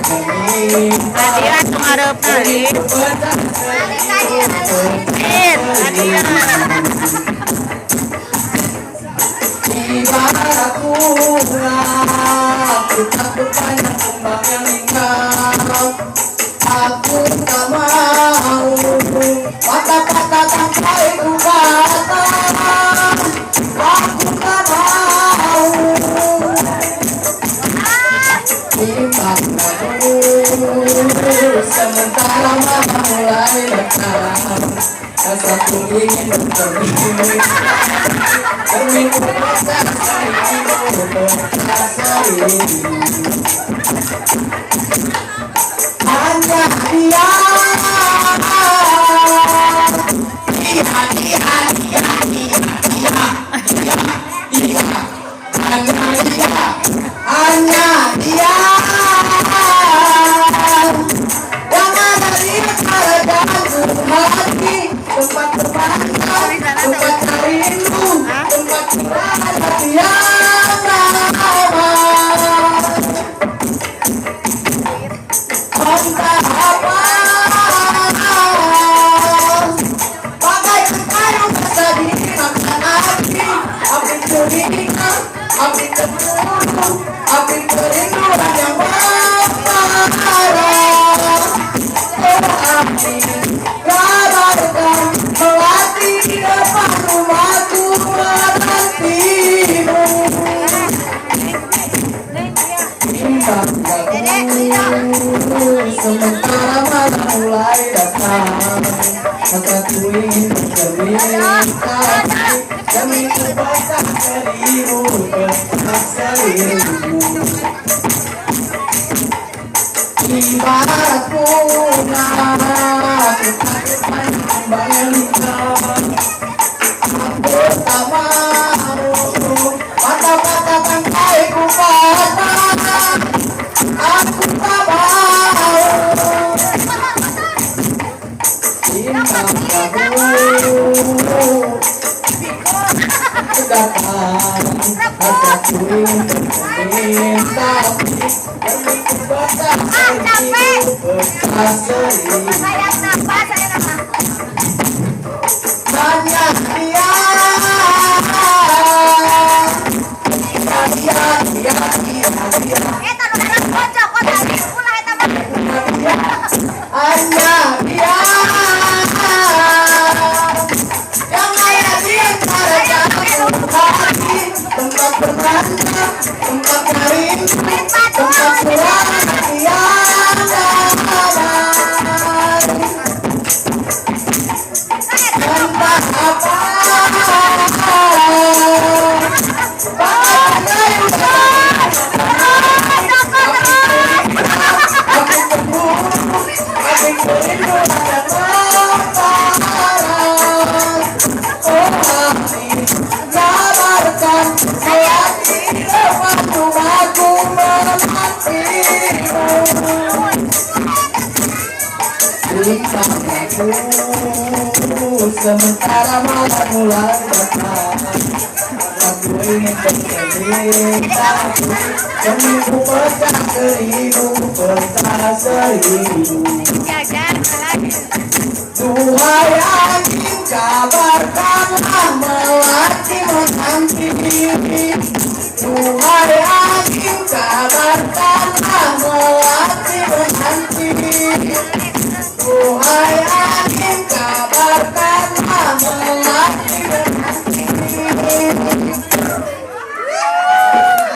Hadiah ngarep tadi. Hadiah. Ibaraku kita berbanyak kembang yang ingat. Aku tak mau kata-kata sampai ku kata. Aku tak mau timbang aku sementara malam mulai datang. Rasaku ingin bertemu berminggu hanya dia hanya dia yang ada di jantung hati, tempat terpandang, tempat rindu, tempat berada yang lama. Entah apa, bagaikan kayu basah dimakan api curiga, api cemburu, api kerinduan yang membara. Api kabarkan melati di depan rumahku menantimu. Timbang sementara malam mulai datang, maka ku ingin bercerita demi terbakar dirimu berasa dirimu. Ibarat bunga aku takut kembang yang hitam. Aku tak mau kata-kata tangkai ku patah. Aku tak mau timbang aku datang, aku ingin meminta demi kebaikan hidup berseri. Hanya dia hanya dia yang ada di antara jantung hati, tempat bertanda, tempat rindu, tempat suara yang damai. Entah apa, bagaikan kayu api cemburu, api kerinduan yang membara. Oh api kabarkan melati depan rumahku menantimu. Timbang aku sementara malam mulai datang, aku ingin bercerita demi ku pecah dirimu bersama seribu.